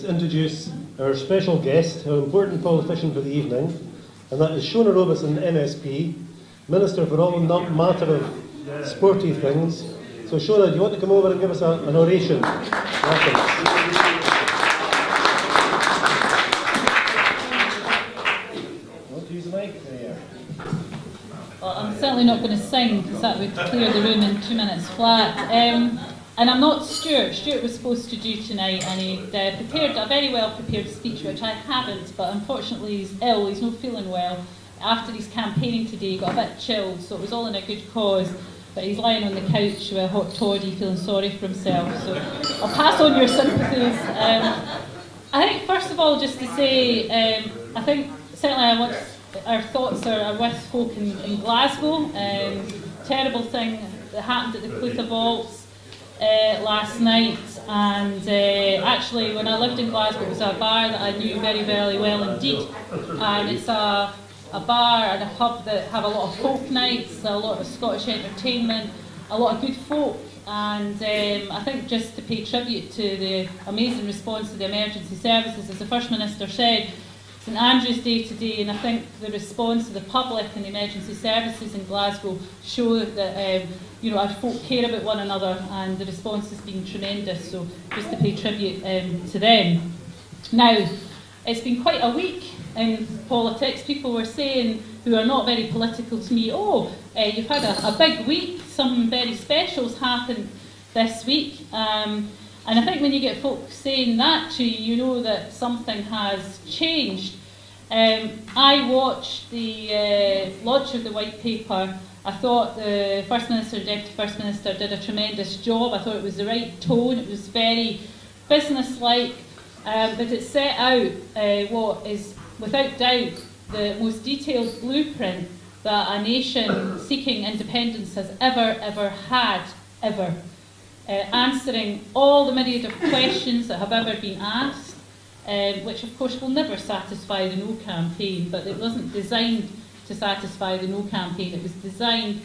is introduce our special guest, our important politician for the evening, and that is Shona Robertson, MSP, Minister for all matter of sporty things. So Shona, do you want to come over and give us an oration? Welcome. Well, I'm certainly not going to sing because that would clear the room in 2 minutes flat. And I'm not Stuart. Stuart was supposed to do tonight, and he prepared a very well prepared speech, which I haven't, but unfortunately he's ill, he's not feeling well. After his campaigning today, he got a bit chilled, so it was all in a good cause. But he's lying on the couch with a hot toddy, feeling sorry for himself. So I'll pass on your sympathies. I think, first of all, just to say, I think certainly our thoughts are with folk in Glasgow. Terrible thing that happened at the Clutha Vaults last night, and actually when I lived in Glasgow it was a bar that I knew very, very well indeed, and it's a bar and a pub that have a lot of folk nights, a lot of Scottish entertainment, a lot of good folk, and I think just to pay tribute to the amazing response to the emergency services, as the First Minister said, St Andrew's Day today, and I think the response to the public and the emergency services in Glasgow show that our folk care about one another, and the response has been tremendous, so just to pay tribute to them. Now, it's been quite a week in politics. People were saying, who are not very political to me, you've had a big week, some very specials happened this week. And I think when you get folks saying that to you, you know that something has changed. I watched the launch of the white paper. I thought the First Minister and Deputy First Minister did a tremendous job. I thought it was the right tone. It was very business-like, but it set out what is, without doubt, the most detailed blueprint that a nation seeking independence has ever had, ever. Answering all the myriad of questions that have ever been asked, which of course will never satisfy the No campaign, but it wasn't designed to satisfy the No campaign. It was designed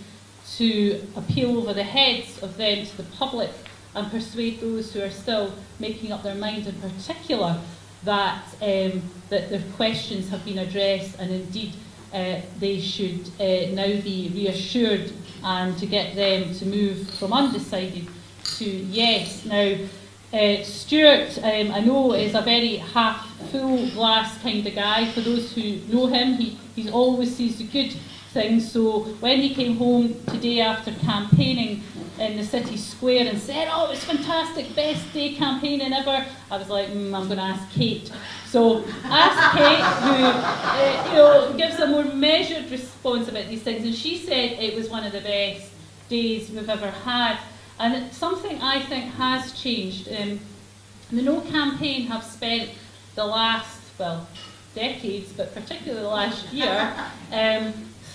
to appeal over the heads of them to the public and persuade those who are still making up their mind in particular that their questions have been addressed, and indeed they should now be reassured, and to get them to move from undecided to yes. Now, Stuart, I know, is a very half-full glass kind of guy. For those who know him, he always sees the good things. So when he came home today after campaigning in the city square and said, it was fantastic, best day campaigning ever, I was like, I'm going to ask Kate. So ask Kate, who gives a more measured response about these things, and she said it was one of the best days we've ever had. And something I think has changed. The No campaign have spent the last, decades, but particularly the last year,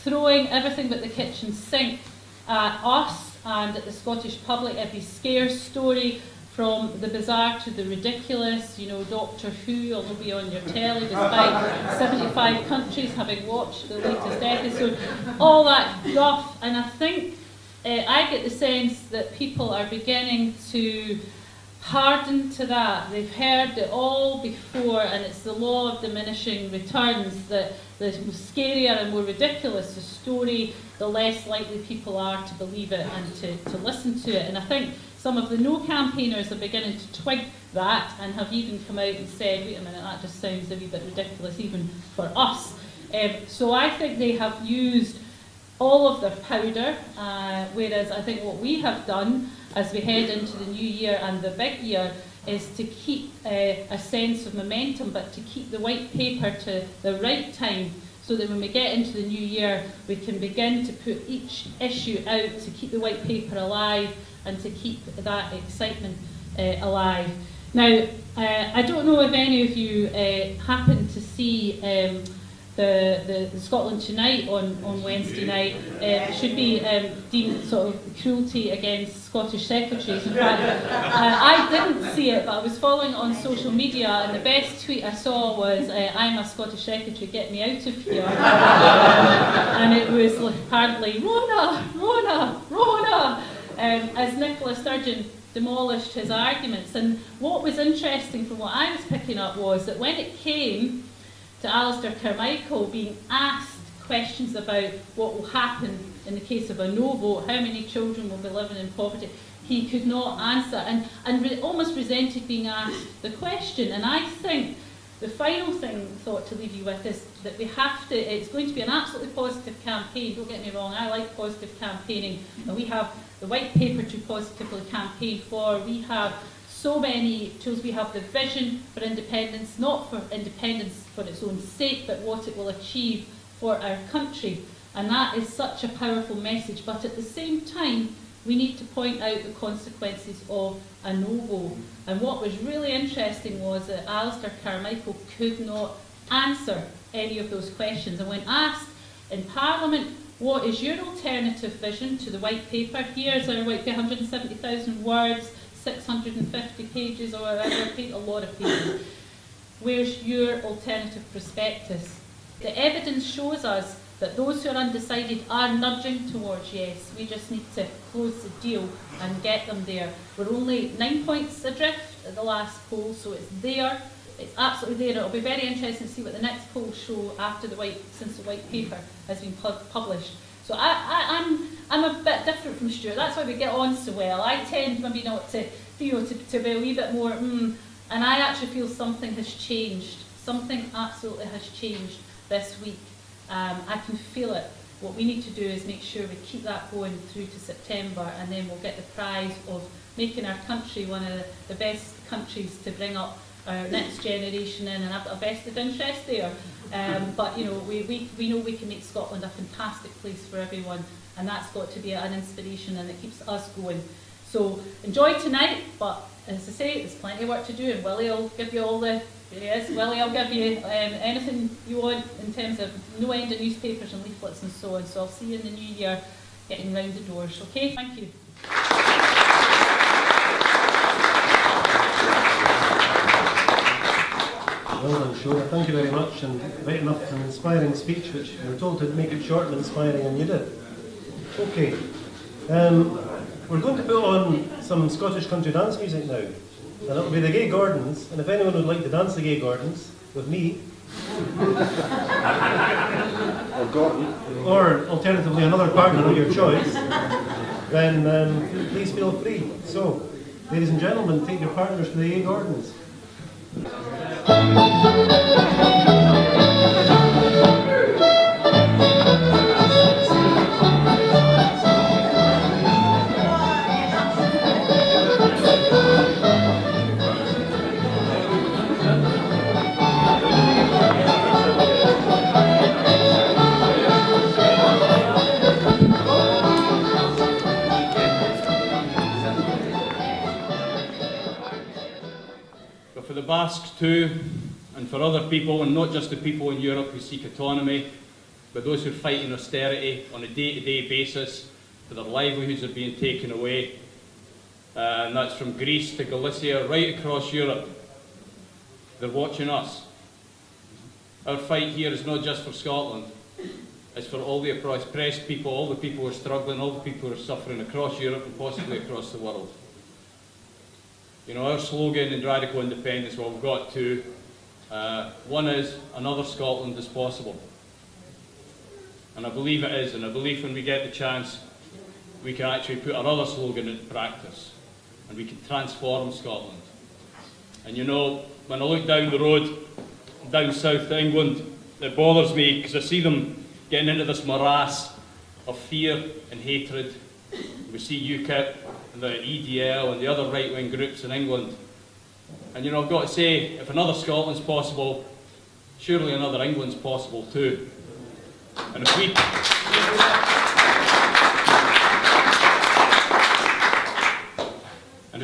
throwing everything but the kitchen sink at us and at the Scottish public. Every scare story, from the bizarre to the ridiculous, Doctor Who, although be on your telly, despite 75 countries having watched the latest episode, all that guff. And I think I get the sense that people are beginning to harden to that. They've heard it all before, and it's the law of diminishing returns, that the scarier and more ridiculous the story, the less likely people are to believe it and to listen to it. And I think some of the No campaigners are beginning to twig that, and have even come out and said, wait a minute, that just sounds a wee bit ridiculous even for us. So I think they have used all of their powder, whereas I think what we have done as we head into the new year and the big year is to keep a sense of momentum, but to keep the white paper to the right time, so that when we get into the new year we can begin to put each issue out, to keep the white paper alive and to keep that excitement alive. Now, I don't know if any of you happened to see the Scotland Tonight on Wednesday night. Should be deemed sort of cruelty against Scottish secretaries. In fact, I didn't see it, but I was following it on social media, and the best tweet I saw was, I'm a Scottish secretary, get me out of here. And it was apparently, Rona, Rona, Rona. As Nicola Sturgeon demolished his arguments. And what was interesting from what I was picking up was that when it came to Alistair Carmichael being asked questions about what will happen in the case of a no vote, how many children will be living in poverty, he could not answer and almost resented being asked the question. And I think the final thing I thought to leave you with is that we have to, it's going to be an absolutely positive campaign, don't get me wrong, I like positive campaigning, and we have the white paper to positively campaign for, we have so many tools, we have the vision for independence, not for independence for its own sake, but what it will achieve for our country. And that is such a powerful message, but at the same time, we need to point out the consequences of a no vote. And what was really interesting was that Alistair Carmichael could not answer any of those questions. And when asked in Parliament, what is your alternative vision to the white paper? Here's our white paper, 170,000 words, 650 pages, or a lot of pages. Where's your alternative prospectus? The evidence shows us that those who are undecided are nudging towards yes. We just need to close the deal and get them there. We're only 9 points adrift at the last poll, so it's there. It's absolutely there. It'll be very interesting to see what the next polls show after since the white paper has been published. So I'm a bit different from Stuart. That's why we get on so well. I tend maybe not to be a wee bit more, and I actually feel something has changed. Something absolutely has changed this week. I can feel it. What we need to do is make sure we keep that going through to September, and then we'll get the prize of making our country one of the best countries to bring up our next generation in, and I've got a vested interest there. But you know, we know we can make Scotland a fantastic place for everyone, and that's got to be an inspiration, and it keeps us going. So enjoy tonight, but as I say, there's plenty of work to do, and Willie will give you all the Willie, I'll give you anything you want in terms of no end of newspapers and leaflets and so on. So I'll see you in the new year getting round the doors. Okay, thank you. Well done, Shona. Thank you very much, and right enough an inspiring speech, which we were told to make it short and inspiring, and you did. Okay, we're going to put on some Scottish country dance music now. And it'll be the Gay Gordons, and if anyone would like to dance the Gay Gordons with me, or Gordon, or alternatively another partner of your choice, then please feel free. So, ladies and gentlemen, take your partners to the Gay Gordons. For the Basques too, and for other people, and not just the people in Europe who seek autonomy, but those who are fighting austerity on a day-to-day basis, for their livelihoods are being taken away, and that's from Greece to Galicia, right across Europe. They're watching us. Our fight here is not just for Scotland, it's for all the oppressed people, all the people who are struggling, all the people who are suffering across Europe and possibly across the world. You know, our slogan in Radical Independence, well, we've got two. One is, another Scotland is possible. And I believe it is, and I believe when we get the chance, we can actually put our other slogan into practice, and we can transform Scotland. And you know, when I look down the road, down south to England, it bothers me, because I see them getting into this morass of fear and hatred. We see UKIP, and the EDL and the other right-wing groups in England. And you know, I've got to say, if another Scotland's possible, surely another England's possible too. And if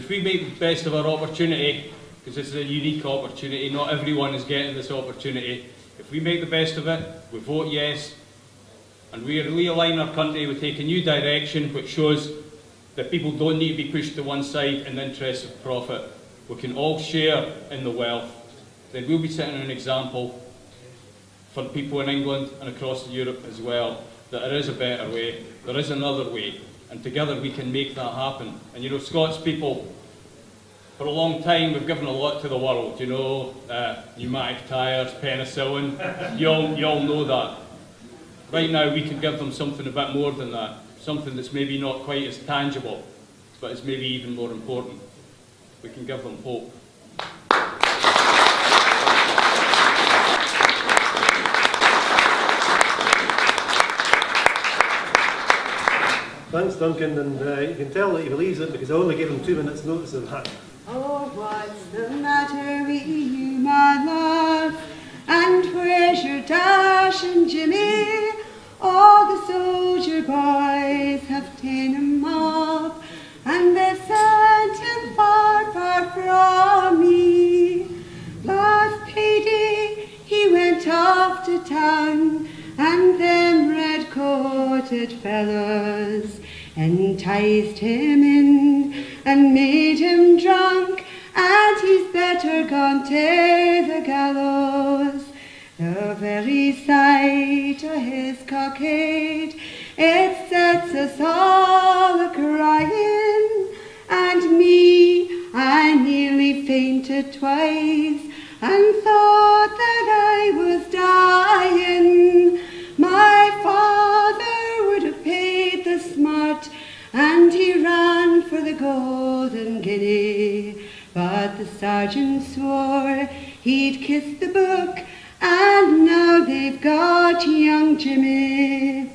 we make the best of our opportunity, because this is a unique opportunity, not everyone is getting this opportunity, if we make the best of it, we vote yes, and we realign our country, we take a new direction which shows that people don't need to be pushed to one side in the interest of profit. We can all share in the wealth. Then we'll be setting an example for people in England and across Europe as well, that there is a better way, there is another way, and together we can make that happen. And you know, Scots people, for a long time, we've given a lot to the world, you know, pneumatic tyres, penicillin, you all know that. Right now we can give them something a bit more than that, something that's maybe not quite as tangible, but is maybe even more important. We can give them hope. Thanks, Duncan, and you can tell that he believes it because I only gave him 2 minutes' notice of that. Oh, what's the matter with you, my love? And where's your Dashing Jimmy? All the soldier boys have ta'en him off, and they've sent him far, far from me. Last payday he went off to town, and them red-coated fellows enticed him in and made him drunk, and he's better gone to the gallows. The very sight of his cockade, it sets us all a-crying, and me, I nearly fainted twice, and thought that I was dying. My father would have paid the smart, and he ran for the golden guinea, but the sergeant swore he'd kiss the book, and now they've got young Jimmy.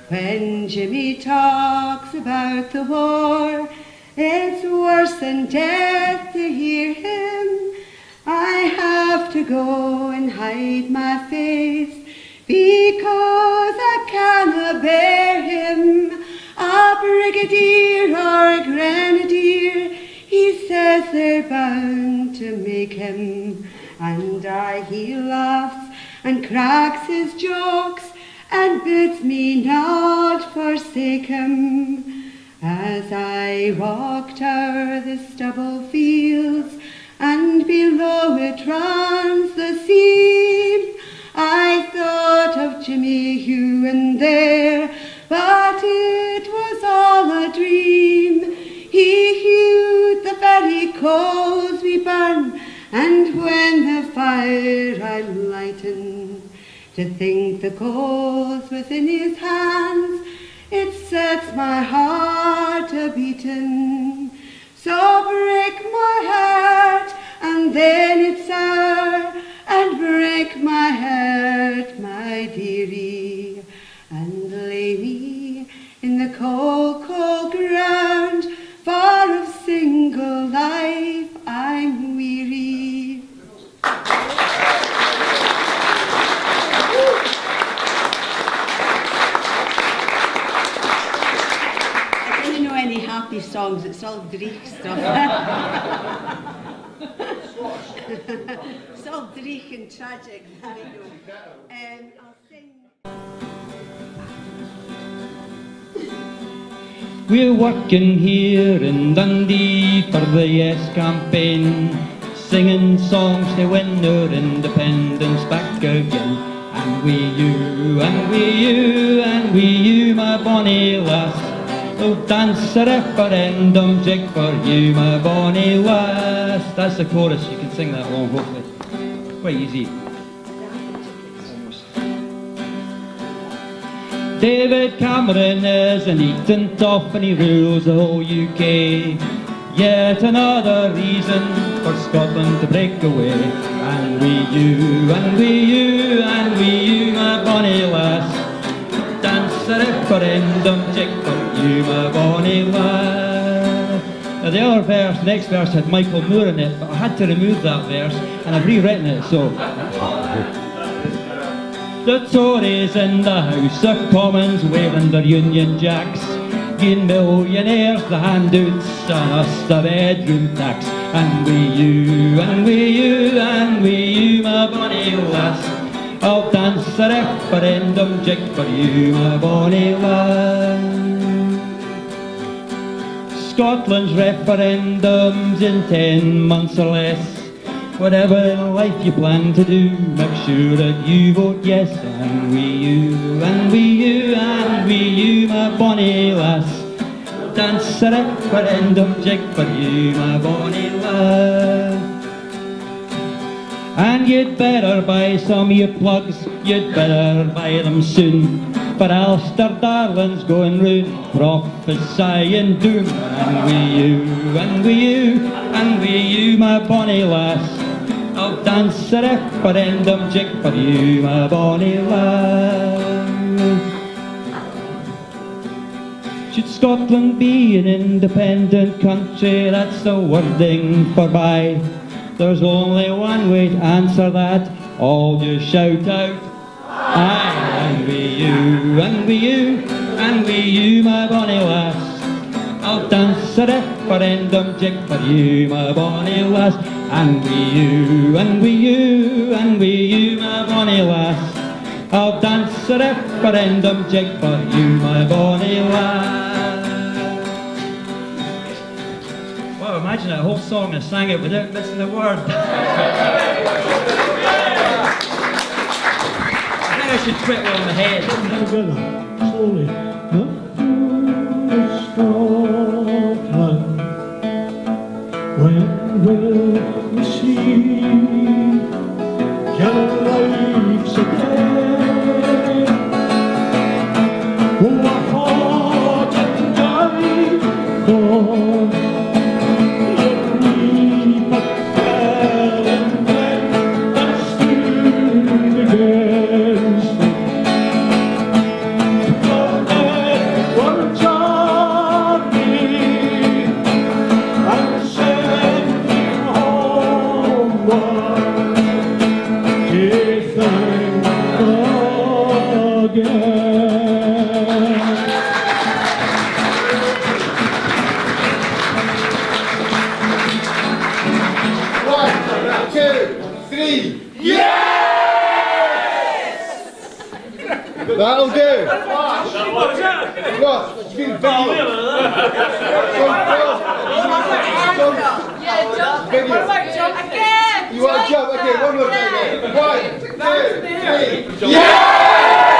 When Jimmy talks about the war, it's worse than death to hear him. I have to go and hide my face, because I cannot bear him. A brigadier or a grenadier, he says they're bound to make him. And he laughs and cracks his jokes and bids me not forsake him. As I walked o'er the stubble fields, and below it runs the sea, I thought of Jimmy Hugh and there, but it was all a dream. He hewed the very coals we burn, and when the fire I lighten, to think the coals within his hands, it sets my heart a-beating. So break my heart, and then it's sour, and break my heart, my dearie, and lay me in the cold, cold ground, for of single life I'm weary. I don't know any happy songs, it's all Greek stuff. It's all Greek and tragic. I'll sing. We're working here in Dundee for the Yes campaign, singing songs to win our independence back again. And we you, and we you, and we you, my bonny lass, we'll dance a referendum jig for you, my bonny lass. That's the chorus, you can sing that along hopefully. Quite easy. David Cameron is an eating toff and he rules the whole UK. Yet another reason for Scotland to break away. And we you, and we you, and we you, my bonny lass, dance a referendum jig for you, my bonny lass. Now the other verse, next verse had Michael Moore in it, but I had to remove that verse and I've rewritten it, so. The Tories in the House of Commons waving their Union Jacks, giving millionaires the handouts and us the bedroom tax. And we you, and we you, and we you, my bonny lass, I'll dance a referendum jig for you, my bonny lass. Scotland's referendums in 10 months or less. Whatever in life you plan to do, make sure that you vote yes. And we you, and we you, and we you, my bonny lass, dance a referendum jig for you, my bonny lad. And you'd better buy some earplugs, you'd better buy them soon, for Alistair Darling's going round prophesying doom. And with you, and with you, and with you, my bonny lass, I'll dance a referendum jig for you, my bonny lass. Should Scotland be an independent country, that's the wording for by. There's only one way to answer that, all you shout out, aye. And with you, and with you, and with you, my bonny lass, I'll dance a referendum jig for you, my bonny lass. And with you, and with you, and with you, my bonny lass, I'll dance a referendum jig for you, my bonny lass. Wow, imagine that whole song and sang it without missing a word. I think I should quit while I'm ahead. Together, slowly. Scotland, when will we see young lives again? Oh, I fought and died for yet we but fell and bled and stood against me. But Edward Johnny and sent you homeward. Give thanks again. 1, 2, 3. That'll do. Ross, you can video. Again! You want to jump? Okay, one more time. 1, 2, 3. Yeah!